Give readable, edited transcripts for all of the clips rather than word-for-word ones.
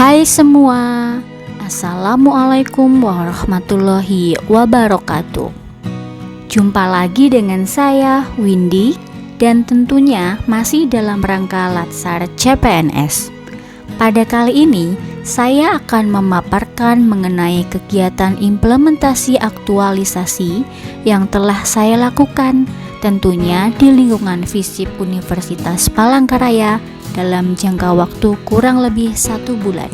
Hai semua, Assalamualaikum warahmatullahi wabarakatuh. Jumpa lagi dengan saya, Windy, dan tentunya masih dalam rangka Latsar CPNS. Pada kali ini, saya akan memaparkan mengenai kegiatan implementasi aktualisasi yang telah saya lakukan, tentunya di lingkungan FISIP Universitas Palangkaraya dalam jangka waktu kurang lebih 1 bulan.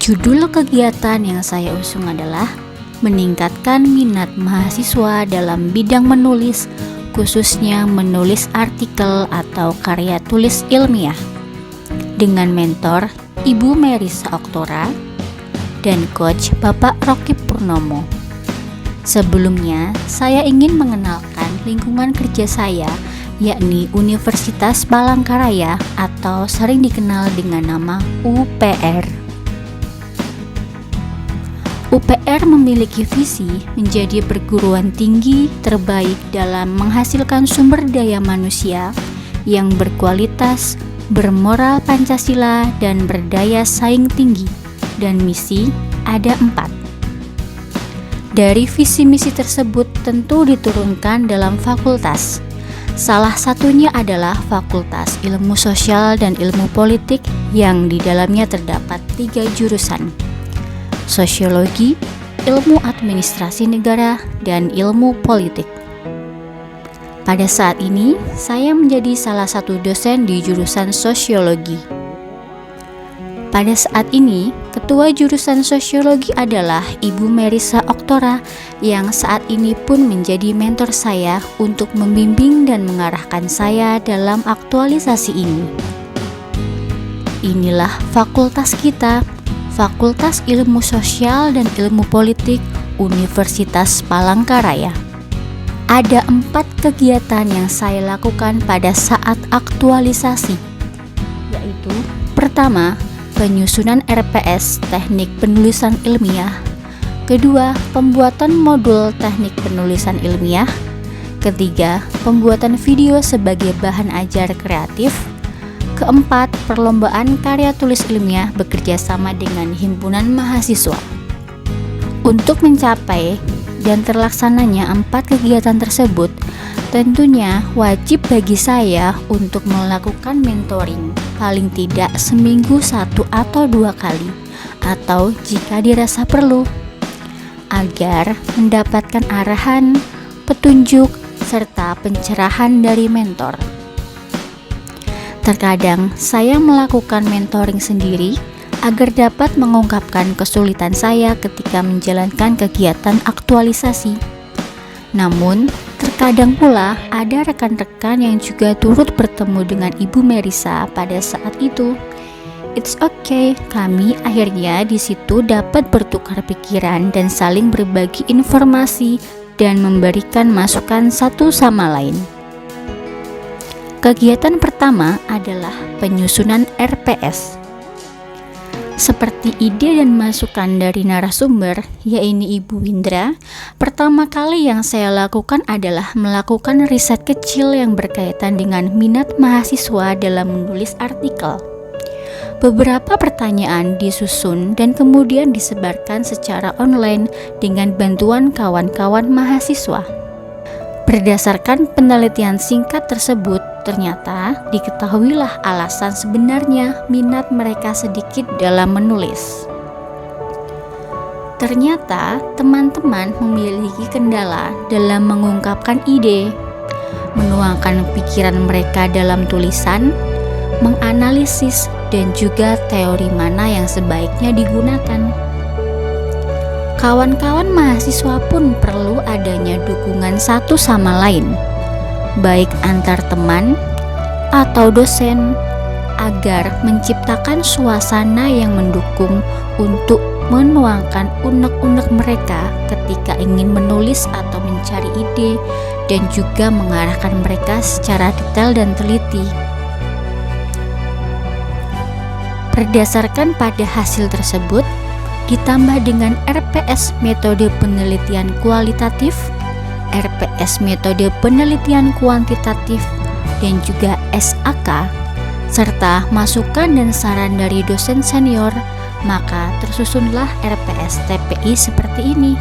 Judul kegiatan yang saya usung adalah meningkatkan minat mahasiswa dalam bidang menulis, khususnya menulis artikel atau karya tulis ilmiah, dengan mentor Ibu Merisa Oktora dan Coach Bapak Rocky Purnomo. Sebelumnya, saya ingin mengenalkan lingkungan kerja saya, yakni Universitas Palangkaraya atau sering dikenal dengan nama UPR. UPR memiliki visi menjadi perguruan tinggi terbaik dalam menghasilkan sumber daya manusia yang berkualitas, bermoral Pancasila, dan berdaya saing tinggi, dan misi ada 4. Dari visi misi tersebut tentu diturunkan dalam fakultas. Salah satunya adalah Fakultas Ilmu Sosial dan Ilmu Politik yang di dalamnya terdapat 3 jurusan: Sosiologi, Ilmu Administrasi Negara, dan Ilmu Politik. Pada saat ini, saya menjadi salah satu dosen di jurusan Sosiologi. Pada saat ini, ketua jurusan Sosiologi adalah Ibu Merisa Oktora yang saat ini pun menjadi mentor saya untuk membimbing dan mengarahkan saya dalam aktualisasi ini. Inilah fakultas kita, Fakultas Ilmu Sosial dan Ilmu Politik Universitas Palangkaraya. Ada 4 kegiatan yang saya lakukan pada saat aktualisasi, yaitu pertama, penyusunan RPS Teknik Penulisan Ilmiah. Kedua, pembuatan modul Teknik Penulisan Ilmiah. Ketiga, pembuatan video sebagai bahan ajar kreatif. Keempat, perlombaan karya tulis ilmiah bekerja sama dengan himpunan mahasiswa. Untuk mencapai dan terlaksananya 4 kegiatan tersebut, tentunya wajib bagi saya untuk melakukan mentoring paling tidak seminggu 1 atau 2 kali, atau jika dirasa perlu, agar mendapatkan arahan, petunjuk, serta pencerahan dari mentor. Terkadang saya melakukan mentoring sendiri agar dapat mengungkapkan kesulitan saya ketika menjalankan kegiatan aktualisasi. Namun, terkadang pula ada rekan-rekan yang juga turut bertemu dengan Ibu Merisa pada saat itu. It's okay, kami akhirnya di situ dapat bertukar pikiran dan saling berbagi informasi dan memberikan masukan satu sama lain. Kegiatan pertama adalah penyusunan RPS. Seperti ide dan masukan dari narasumber, yaitu Ibu Windra, pertama kali yang saya lakukan adalah melakukan riset kecil yang berkaitan dengan minat mahasiswa dalam menulis artikel. Beberapa pertanyaan disusun dan kemudian disebarkan secara online dengan bantuan kawan-kawan mahasiswa. Berdasarkan penelitian singkat tersebut, ternyata diketahuilah alasan sebenarnya minat mereka sedikit dalam menulis. Ternyata teman-teman memiliki kendala dalam mengungkapkan ide, menuangkan pikiran mereka dalam tulisan, menganalisis, dan juga teori mana yang sebaiknya digunakan. Kawan-kawan mahasiswa pun perlu adanya dukungan satu sama lain, baik antar teman atau dosen, agar menciptakan suasana yang mendukung untuk menuangkan unek-unek mereka ketika ingin menulis atau mencari ide, dan juga mengarahkan mereka secara detail dan teliti. Berdasarkan pada hasil tersebut, ditambah dengan RPS metode penelitian kualitatif, RPS metode penelitian kuantitatif, dan juga SAK, serta masukan dan saran dari dosen senior, maka tersusunlah RPS TPI seperti ini.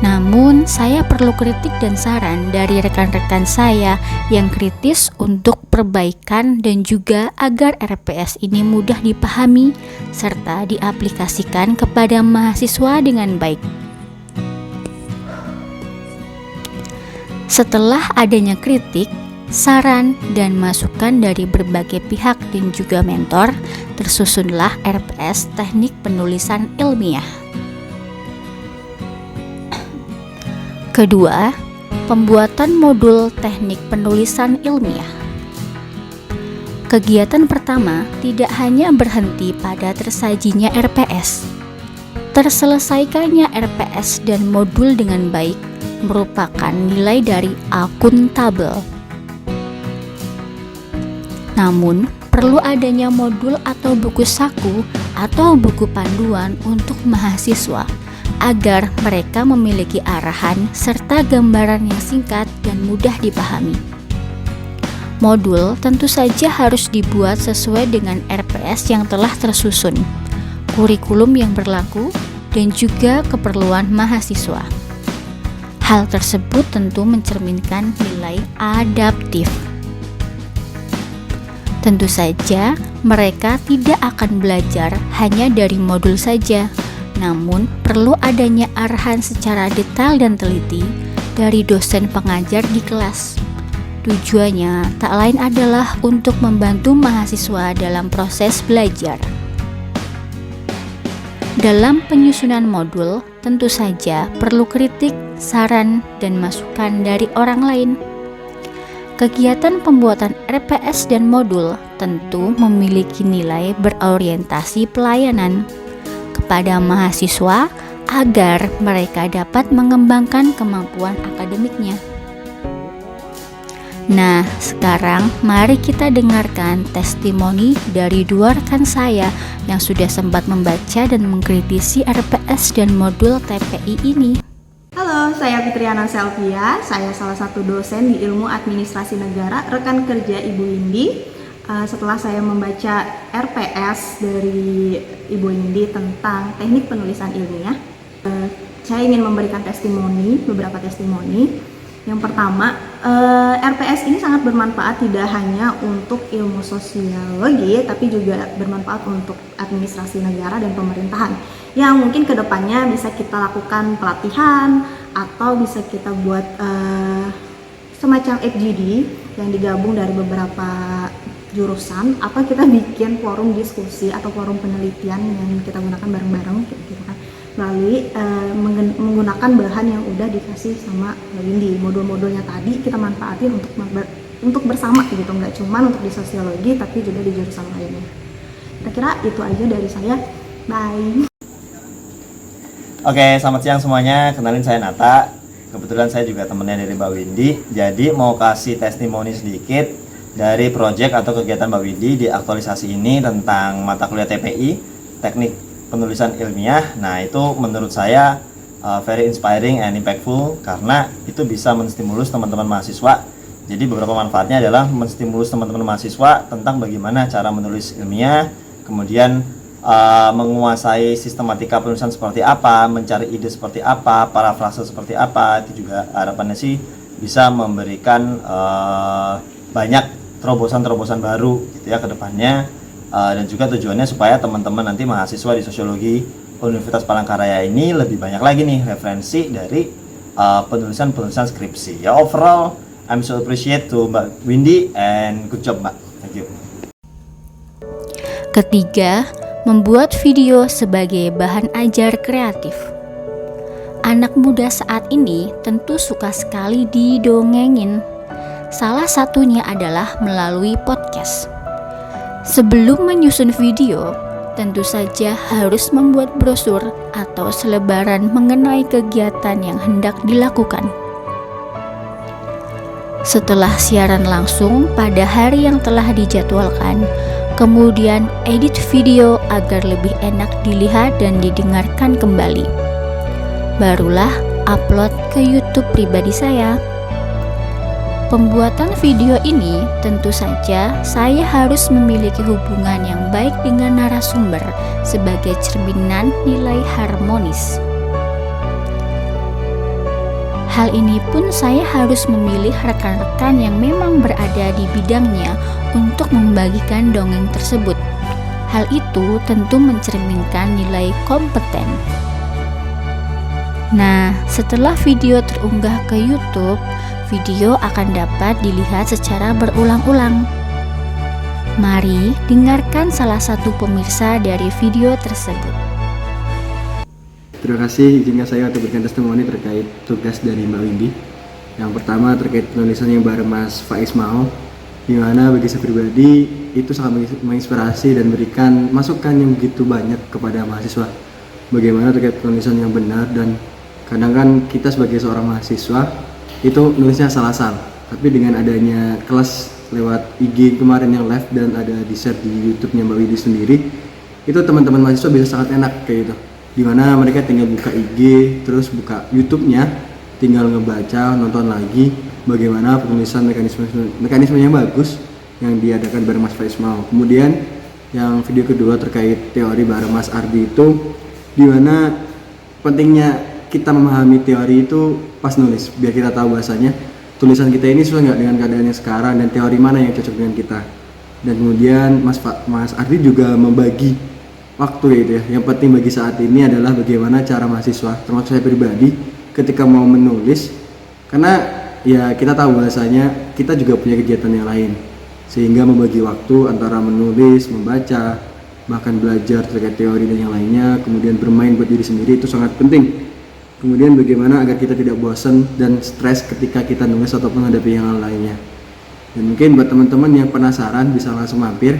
Namun, saya perlu kritik dan saran dari rekan-rekan saya yang kritis untuk perbaikan dan juga agar RPS ini mudah dipahami serta diaplikasikan kepada mahasiswa dengan baik. Setelah adanya kritik, saran, dan masukan dari berbagai pihak dan juga mentor, tersusunlah RPS Teknik Penulisan Ilmiah. Kedua, pembuatan modul teknik penulisan ilmiah. Kegiatan pertama tidak hanya berhenti pada tersajinya RPS. Terselesaikannya RPS dan modul dengan baik merupakan nilai dari akuntabel. Namun, perlu adanya modul atau buku saku atau buku panduan untuk mahasiswa agar mereka memiliki arahan serta gambaran yang singkat dan mudah dipahami. Modul tentu saja harus dibuat sesuai dengan RPS yang telah tersusun, kurikulum yang berlaku, dan juga keperluan mahasiswa. Hal tersebut tentu mencerminkan nilai adaptif. Tentu saja, mereka tidak akan belajar hanya dari modul saja, namun perlu adanya arahan secara detail dan teliti dari dosen pengajar di kelas. Tujuannya tak lain adalah untuk membantu mahasiswa dalam proses belajar. Dalam penyusunan modul, tentu saja perlu kritik, saran, dan masukan dari orang lain. Kegiatan pembuatan RPS dan modul tentu memiliki nilai berorientasi pelayanan kepada mahasiswa agar mereka dapat mengembangkan kemampuan akademiknya. Nah, sekarang mari kita dengarkan testimoni dari dua rekan saya yang sudah sempat membaca dan mengkritisi RPS dan modul TPI ini. Halo, saya Fitriana Selvia. Saya salah satu dosen di Ilmu Administrasi Negara, rekan kerja Ibu Windy. Setelah saya membaca RPS dari Ibu Windy tentang teknik penulisan ilmiah, saya ingin memberikan beberapa testimoni. Yang pertama, RPS ini sangat bermanfaat tidak hanya untuk ilmu sosiologi, tapi juga bermanfaat untuk administrasi negara dan pemerintahan. Yang mungkin kedepannya bisa kita lakukan pelatihan atau bisa kita buat semacam FGD yang digabung dari beberapa jurusan, atau kita bikin forum diskusi atau forum penelitian yang kita gunakan bareng-bareng gitu kan, melalui menggunakan bahan yang udah dikasih sama Windy. Modul-modulnya tadi kita manfaatin untuk bersama gitu, nggak cuma untuk di sosiologi tapi juga di jurusan lainnya. Kira-kira itu aja dari saya. Bye. Oke, selamat siang semuanya. Kenalin, saya Nata. Kebetulan saya juga temennya dari Mbak Windy. Jadi mau kasih testimoni sedikit dari project atau kegiatan Mbak Windy di aktualisasi ini tentang mata kuliah TPI, teknik penulisan ilmiah. Nah, itu menurut saya very inspiring and impactful karena itu bisa menstimulus teman-teman mahasiswa. Jadi beberapa manfaatnya adalah menstimulus teman-teman mahasiswa tentang bagaimana cara menulis ilmiah, kemudian menguasai sistematika penulisan seperti apa, mencari ide seperti apa, parafrase seperti apa. Itu juga harapannya sih bisa memberikan banyak terobosan-terobosan baru gitu ya ke depannya. Dan juga tujuannya supaya teman-teman nanti mahasiswa di sosiologi Universitas Palangkaraya ini lebih banyak lagi nih referensi dari penulisan-penulisan skripsi. Ya, overall I'm so appreciate to Mbak Windy and good job Mbak. Thank you. Ketiga, membuat video sebagai bahan ajar kreatif. Anak muda saat ini tentu suka sekali didongengin. Salah satunya adalah melalui podcast. Sebelum menyusun video, tentu saja harus membuat brosur atau selebaran mengenai kegiatan yang hendak dilakukan. Setelah siaran langsung pada hari yang telah dijadwalkan, kemudian edit video agar lebih enak dilihat dan didengarkan kembali. Barulah upload ke YouTube pribadi saya. pembuatan video ini, tentu saja saya harus memiliki hubungan yang baik dengan narasumber sebagai cerminan nilai harmonis. Hal ini pun saya harus memilih rekan-rekan yang memang berada di bidangnya untuk membagikan dongeng tersebut. Hal itu tentu mencerminkan nilai kompeten. Nah, setelah video terunggah ke YouTube, video akan dapat dilihat secara berulang-ulang. Mari dengarkan salah satu pemirsa dari video tersebut. Terima kasih, izinkan saya untuk berikan testimoni terkait tugas dari Mbak Windy. Yang pertama terkait penulisan yang bareng Mas Faiz Mao, di mana bagi saya pribadi itu sangat menginspirasi dan memberikan masukan yang begitu banyak kepada mahasiswa. Bagaimana terkait penulisan yang benar, dan kadang kan kita sebagai seorang mahasiswa itu nulisnya salah-salah. Tapi dengan adanya kelas lewat IG kemarin yang live dan ada di share di YouTube-nya Mbak Windy sendiri, itu teman-teman mahasiswa bisa sangat enak kayak gitu. Dimana mereka tinggal buka IG, terus buka YouTube-nya, tinggal ngebaca, nonton lagi bagaimana penulisan mekanisme yang bagus yang diadakan bareng Mas Faiz Mao. Kemudian yang video kedua terkait teori bareng Mas Ardi itu, dimana pentingnya kita memahami teori itu pas nulis, biar kita tahu bahasanya tulisan kita ini sesuai nggak dengan keadaannya sekarang dan teori mana yang cocok dengan kita. Dan kemudian Mas Ardi juga membagi waktu gitu ya. Yang penting bagi saat ini adalah bagaimana cara mahasiswa, termasuk saya pribadi, ketika mau menulis, karena ya kita tahu bahasanya kita juga punya kegiatan yang lain, sehingga membagi waktu antara menulis, membaca, bahkan belajar terkait teori dan yang lainnya, kemudian bermain buat diri sendiri itu sangat penting. Kemudian bagaimana agar kita tidak bosan dan stres ketika kita nulis ataupun menghadapi yang lainnya. Dan mungkin buat teman-teman yang penasaran bisa langsung mampir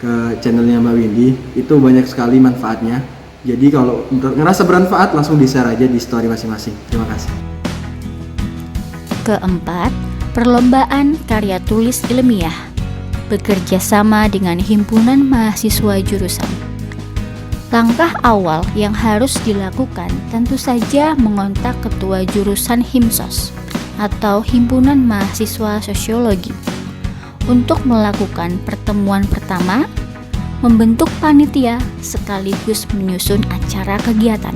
ke channelnya Mbak Windy, itu banyak sekali manfaatnya. Jadi kalau ngerasa bermanfaat langsung di-share aja di story masing-masing. Terima kasih. Keempat, perlombaan karya tulis ilmiah bekerja sama dengan himpunan mahasiswa jurusan. Langkah awal yang harus dilakukan tentu saja mengontak ketua jurusan HIMSOS atau Himpunan Mahasiswa Sosiologi untuk melakukan pertemuan pertama, membentuk panitia sekaligus menyusun acara kegiatan.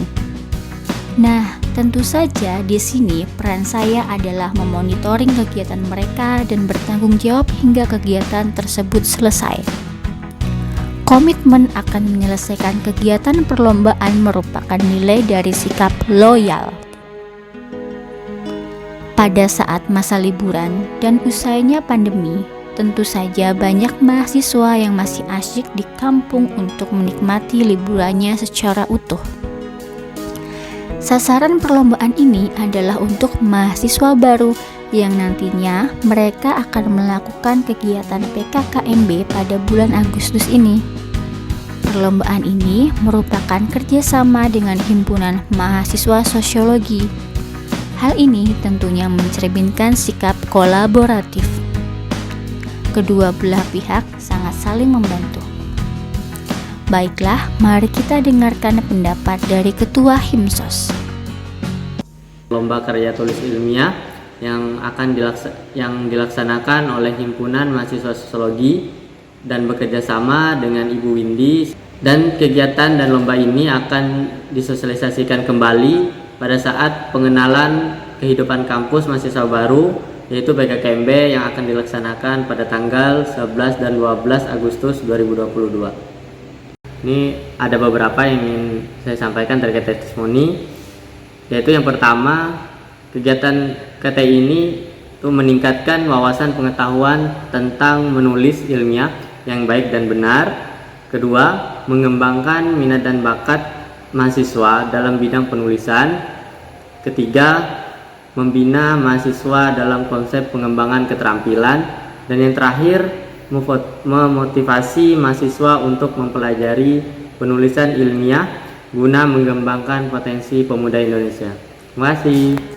Nah, tentu saja di sini peran saya adalah memonitoring kegiatan mereka dan bertanggung jawab hingga kegiatan tersebut selesai. Komitmen akan menyelesaikan kegiatan perlombaan merupakan nilai dari sikap loyal. Pada saat masa liburan dan usainya pandemi, tentu saja banyak mahasiswa yang masih asyik di kampung untuk menikmati liburannya secara utuh. Sasaran perlombaan ini adalah untuk mahasiswa baru yang nantinya mereka akan melakukan kegiatan PKKMB pada bulan Agustus ini. Perlombaan ini merupakan kerjasama dengan Himpunan Mahasiswa Sosiologi. Hal ini tentunya mencerminkan sikap kolaboratif. Kedua belah pihak sangat saling membantu. Baiklah, mari kita dengarkan pendapat dari Ketua HIMSOS. Lomba karya tulis ilmiah yang dilaksanakan oleh Himpunan Mahasiswa Sosiologi dan bekerja sama dengan Ibu Windy, dan kegiatan dan lomba ini akan disosialisasikan kembali pada saat pengenalan kehidupan kampus mahasiswa baru, yaitu PKKMB yang akan dilaksanakan pada tanggal 11 dan 12 Agustus 2022. Ini ada beberapa yang ingin saya sampaikan terkait testimoni, yaitu yang pertama, kegiatan KTI ini itu meningkatkan wawasan pengetahuan tentang menulis ilmiah yang baik dan benar. Kedua, mengembangkan minat dan bakat mahasiswa dalam bidang penulisan. Ketiga, membina mahasiswa dalam konsep pengembangan keterampilan. Dan yang terakhir, memotivasi mahasiswa untuk mempelajari penulisan ilmiah guna mengembangkan potensi pemuda Indonesia. Terima kasih.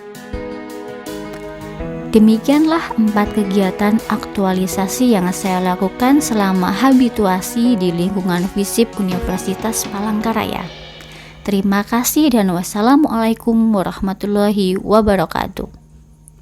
Demikianlah 4 kegiatan aktualisasi yang saya lakukan selama habituasi di lingkungan FISIP Universitas Palangkaraya. Terima kasih dan wassalamualaikum warahmatullahi wabarakatuh.